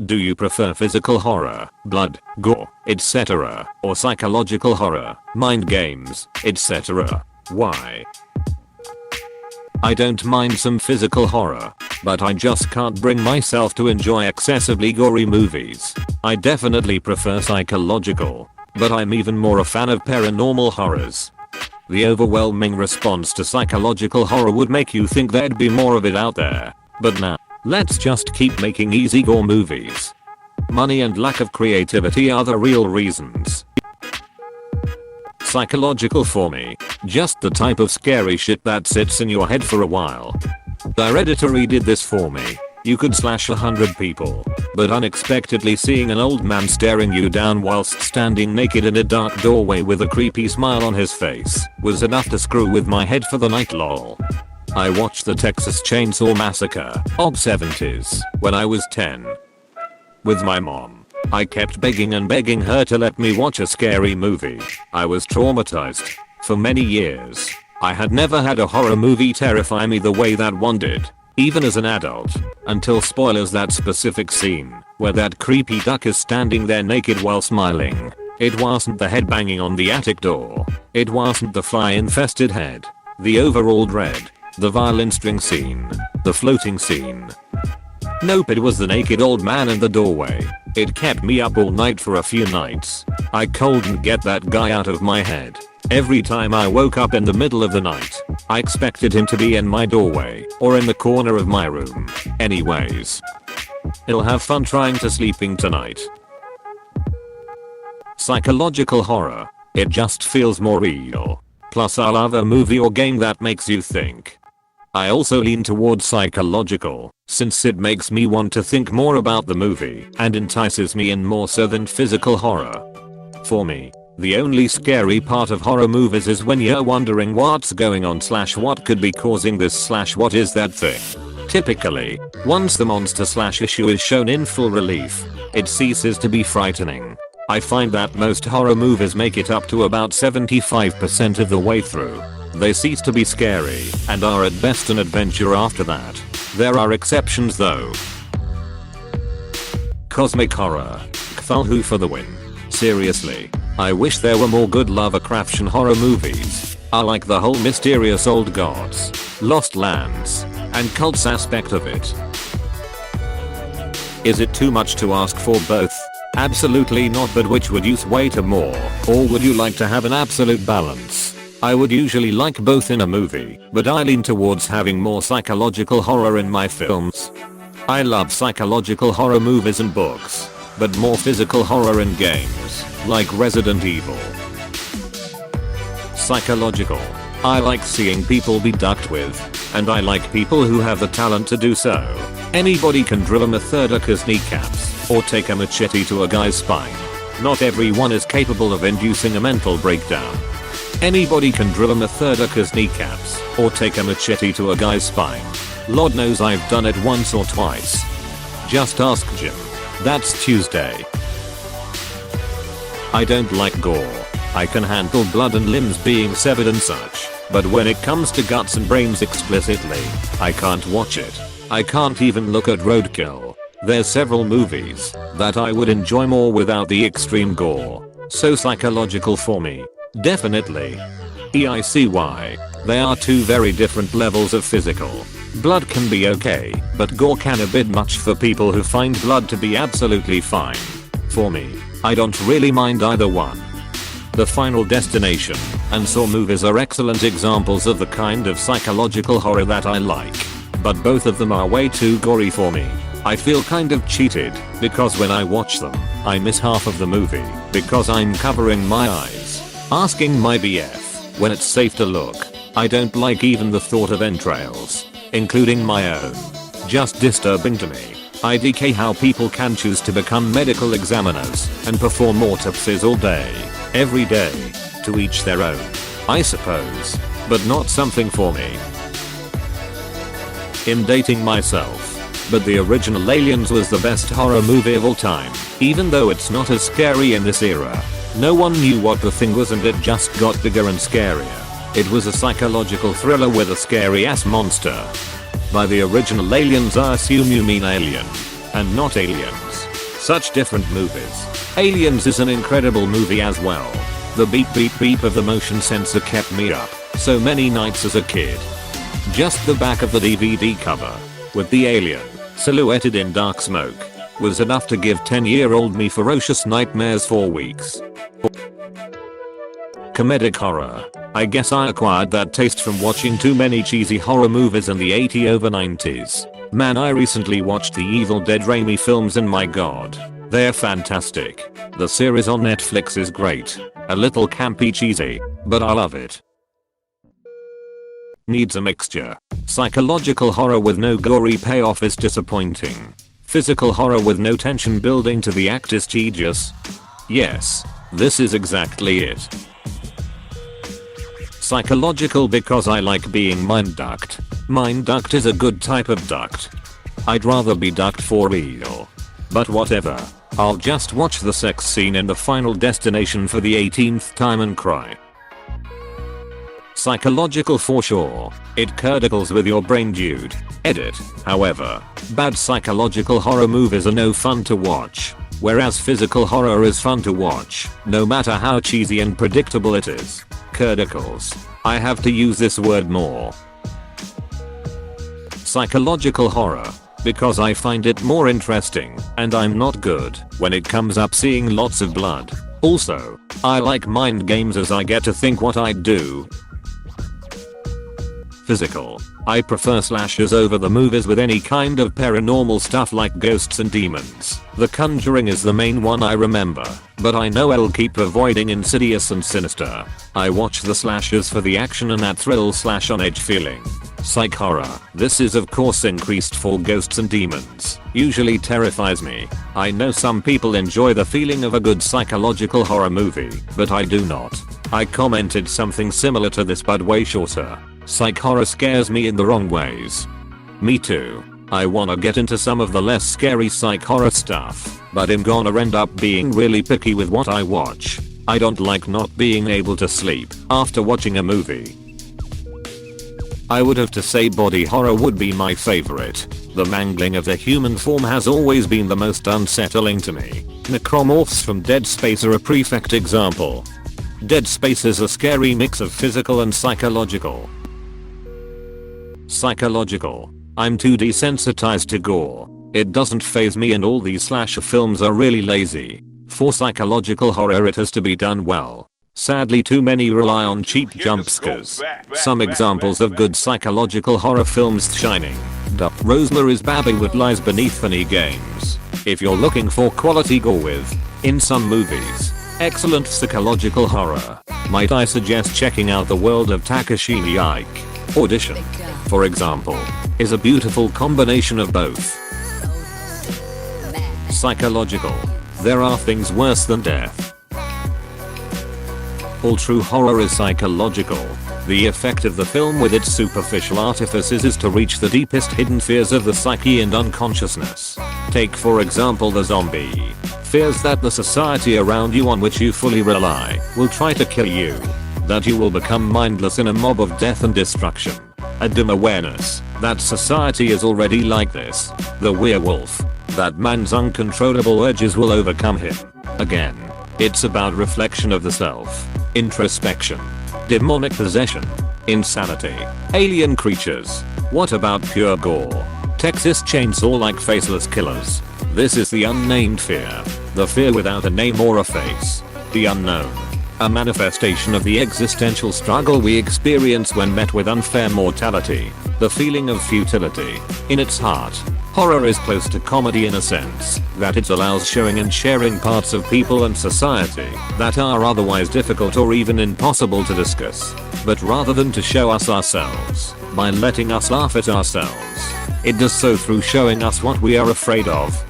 Do you prefer physical horror, blood, gore, etc., or psychological horror, mind games, etc.? Why? I don't mind some physical horror, but I just can't bring myself to enjoy excessively gory movies. I definitely prefer psychological, but I'm even more a fan of paranormal horrors. The overwhelming response to psychological horror would make you think there'd be more of it out there, but nah. Let's just keep making easy gore movies. Money and lack of creativity are the real reasons. Psychological for me, just the type of scary shit that sits in your head for a while. Hereditary did this for me. You could slash 100 people, but unexpectedly seeing an old man staring you down whilst standing naked in a dark doorway with a creepy smile on his face was enough to screw with my head for the night lol. I watched the Texas Chainsaw Massacre of 70s when I was 10. With my mom. I kept begging and begging her to let me watch a scary movie. I was traumatized. For many years, I had never had a horror movie terrify me the way that one did, even as an adult, until spoilers that specific scene where that creepy duck is standing there naked while smiling. It wasn't the head banging on the attic door. It wasn't the fly infested head. The overall dread. The violin string scene. The floating scene. Nope, it was the naked old man in the doorway. It kept me up all night for a few nights. I couldn't get that guy out of my head. Every time I woke up in the middle of the night, I expected him to be in my doorway or in the corner of my room. Anyways. I'll have fun trying to sleeping tonight. Psychological horror. It just feels more real. Plus I love a movie or game that makes you think. I also lean towards psychological, since it makes me want to think more about the movie and entices me in more so than physical horror. For me, the only scary part of horror movies is when you're wondering what's going on / what could be causing this / what is that thing. Typically, once the monster / issue is shown in full relief, it ceases to be frightening. I find that most horror movies make it up to about 75% of the way through. They cease to be scary and are at best an adventure after that. There are exceptions though. Cosmic horror. Cthulhu for the win. Seriously, I wish there were more good Lovecraftian horror movies. I like the whole mysterious old gods, lost lands, and cults aspect of it. Is it too much to ask for both? Absolutely not, but which would you sway to more, or would you like to have an absolute balance? I would usually like both in a movie, but I lean towards having more psychological horror in my films. I love psychological horror movies and books, but more physical horror in games, like Resident Evil. Psychological. I like seeing people be ducked with, and I like people who have the talent to do so. Anybody can drill a Methodica's kneecaps, or take a machete to a guy's spine. Not everyone is capable of inducing a mental breakdown. Anybody can drill a Methodica's kneecaps, or take a machete to a guy's spine. Lord knows I've done it once or twice. Just ask Jim. That's Tuesday. I don't like gore. I can handle blood and limbs being severed and such, but when it comes to guts and brains explicitly, I can't watch it. I can't even look at Roadkill. There's several movies that I would enjoy more without the extreme gore. So psychological for me. Definitely. I see why. They are two very different levels of physical. Blood can be okay, but gore can a bit much for people who find blood to be absolutely fine. For me, I don't really mind either one. The Final Destination and Saw movies are excellent examples of the kind of psychological horror that I like. But both of them are way too gory for me. I feel kind of cheated, because when I watch them, I miss half of the movie, because I'm covering my eyes. Asking my BF when it's safe to look. I don't like even the thought of entrails, including my own. Just disturbing to me. IDK how people can choose to become medical examiners and perform autopsies all day, every day. To each their own, I suppose, but not something for me. I'm dating myself, but the original Aliens was the best horror movie of all time, even though it's not as scary in this era. No one knew what the thing was and it just got bigger and scarier. It was a psychological thriller with a scary ass monster. By the original Aliens I assume you mean Alien, and not Aliens. Such different movies. Aliens is an incredible movie as well. The beep beep beep of the motion sensor kept me up so many nights as a kid. Just the back of the DVD cover, with the alien, silhouetted in dark smoke, was enough to give 10-year-old me ferocious nightmares for weeks. Comedic horror. I guess I acquired that taste from watching too many cheesy horror movies in the 80s over 90s. Man, I recently watched the Evil Dead Raimi films and my god, they're fantastic. The series on Netflix is great. A little campy cheesy, but I love it. Needs a mixture. Psychological horror with no gory payoff is disappointing. Physical horror with no tension building to the act is tedious. Yes, this is exactly it. Psychological because I like being mind-ducked. Mind-ducked is a good type of ducked. I'd rather be ducked for real. But whatever. I'll just watch the sex scene in the Final Destination for the 18th time and cry. Psychological for sure. It curdles with your brain, dude. Edit. However, bad psychological horror movies are no fun to watch. Whereas physical horror is fun to watch, no matter how cheesy and predictable it is. Curdicles. I have to use this word more. Psychological horror. Because I find it more interesting, and I'm not good when it comes up seeing lots of blood. Also, I like mind games as I get to think what I'd do. Physical. I prefer slashers over the movies with any kind of paranormal stuff like ghosts and demons. The Conjuring is the main one I remember, but I know I'll keep avoiding Insidious and Sinister. I watch the slashers for the action and that thrill slash on edge feeling. Psych horror. This is of course increased for ghosts and demons. Usually terrifies me. I know some people enjoy the feeling of a good psychological horror movie, but I do not. I commented something similar to this but way shorter. Psych horror scares me in the wrong ways. Me too. I wanna get into some of the less scary psych horror stuff, but I'm gonna end up being really picky with what I watch. I don't like not being able to sleep after watching a movie. I would have to say body horror would be my favorite. The mangling of the human form has always been the most unsettling to me. Necromorphs from Dead Space are a perfect example. Dead Space is a scary mix of physical and psychological. Psychological. I'm too desensitized to gore. It doesn't faze me and all these slasher films are really lazy. For psychological horror it has to be done well. Sadly too many rely on cheap jump scares. Some examples of good psychological horror films: Shining. Rosemary's Baby What Lies Beneath Funny Games. If you're looking for quality gore with, in some movies, excellent psychological horror, might I suggest checking out The World of Takashi Miike. Audition, for example, is a beautiful combination of both. Psychological. There are things worse than death. All true horror is psychological. The effect of the film with its superficial artifices is to reach the deepest hidden fears of the psyche and unconsciousness. Take for example the zombie. Fears that the society around you on which you fully rely will try to kill you. That you will become mindless in a mob of death and destruction. A dim awareness that society is already like this. The werewolf. That man's uncontrollable urges will overcome him. Again, it's about reflection of the self. Introspection. Demonic possession. Insanity. Alien creatures. What about pure gore? Texas Chainsaw like faceless killers. This is the unnamed fear. The fear without a name or a face. The unknown. A manifestation of the existential struggle we experience when met with unfair mortality. The feeling of futility. In its heart, horror is close to comedy in a sense that it allows showing and sharing parts of people and society that are otherwise difficult or even impossible to discuss. But rather than to show us ourselves, by letting us laugh at ourselves, it does so through showing us what we are afraid of.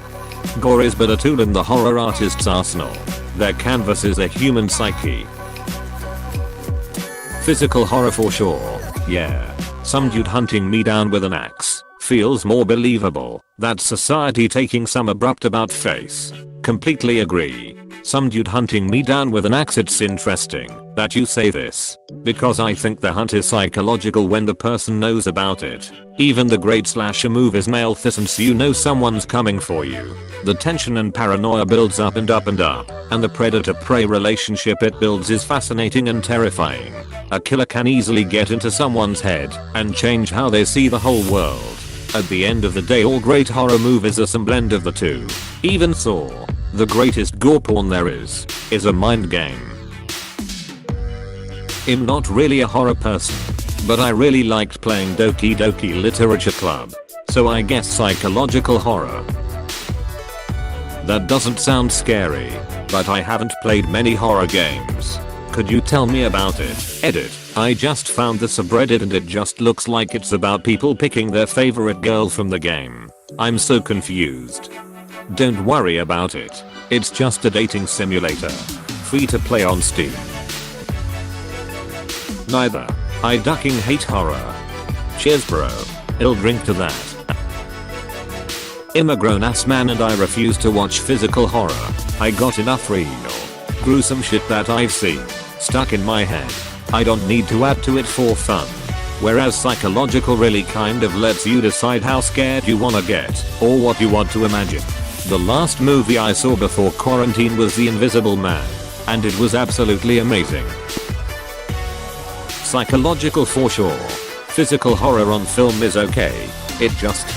Gore is but a tool in the horror artist's arsenal. Their canvas is a human psyche. Physical horror for sure. Yeah. Some dude hunting me down with an axe feels more believable. That society taking some abrupt about face completely agree. Some dude hunting me down with an axe. It's interesting that you say this, because I think the hunt is psychological when the person knows about it. Even the great slasher movies nail this, and so you know someone's coming for you. The tension and paranoia builds up and up and up, and the predator-prey relationship it builds is fascinating and terrifying. A killer can easily get into someone's head and change how they see the whole world. At the end of the day, all great horror movies are some blend of the two. Even Saw, the greatest gore porn there is a mind game. I'm not really a horror person, but I really liked playing Doki Doki Literature Club, so I guess psychological horror. That doesn't sound scary, but I haven't played many horror games. Could you tell me about it? Edit. I just found the subreddit and it just looks like it's about people picking their favorite girl from the game. I'm so confused. Don't worry about it. It's just a dating simulator. Free to play on Steam. Neither. I ducking hate horror. Cheers bro. I'll drink to that. I'm a grown ass man and I refuse to watch physical horror. I got enough real, gruesome shit that I've seen stuck in my head. I don't need to add to it for fun. Whereas psychological really kind of lets you decide how scared you wanna get or what you want to imagine. The last movie I saw before quarantine was The Invisible Man, and it was absolutely amazing. Psychological for sure. Physical horror on film is okay. It just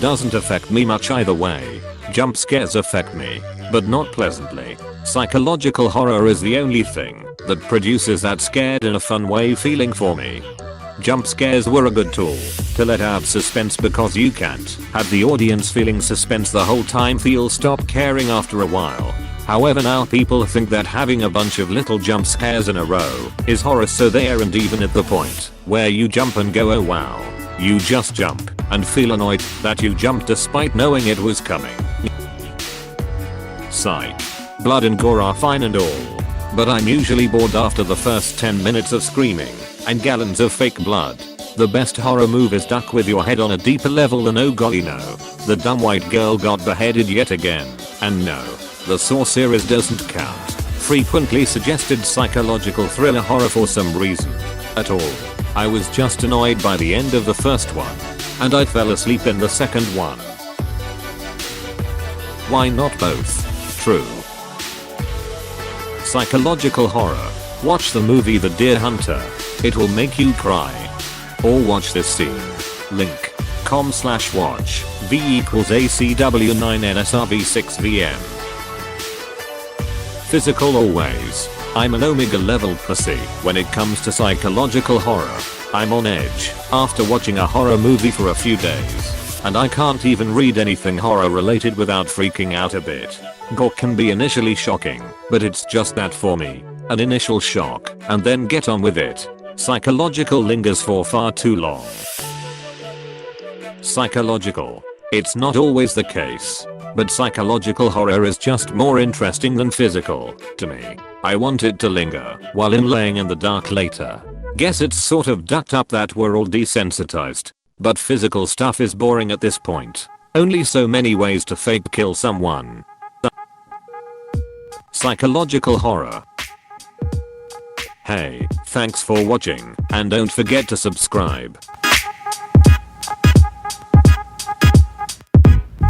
doesn't affect me much either way. Jump scares affect me, but not pleasantly. Psychological horror is the only thing that produces that scared in a fun way feeling for me. Jump scares were a good tool to let out suspense because you can't have the audience feeling suspense the whole time. You'll stop caring after a while. However, now people think that having a bunch of little jump scares in a row is horror, so they aren't even at the point where you jump and go oh wow. You just jump and feel annoyed that you jumped despite knowing it was coming. Psych. Blood and gore are fine and all, but I'm usually bored after the first 10 minutes of screaming and gallons of fake blood. The best horror movies duck with your head on a deeper level than oh golly no, the dumb white girl got beheaded yet again, and no, the Saw series doesn't count. Frequently suggested psychological thriller horror for some reason at all. I was just annoyed by the end of the first one, and I fell asleep in the second one. Why not both? True. Psychological horror. Watch the movie The Deer Hunter. It will make you cry. Or watch this scene. Link. com/watch. V equals ACW9NSRV6VM. Physical always. I'm an omega level pussy when it comes to psychological horror. I'm on edge after watching a horror movie for a few days. And I can't even read anything horror related without freaking out a bit. Gore can be initially shocking, but it's just that for me. An initial shock, and then get on with it. Psychological lingers for far too long. Psychological. It's not always the case, but psychological horror is just more interesting than physical, to me. I want it to linger while I'm laying in the dark later. Guess it's sort of ducked up that we're all desensitized. But physical stuff is boring at this point. Only so many ways to fake kill someone. Psychological horror. Hey, thanks for watching, and don't forget to subscribe.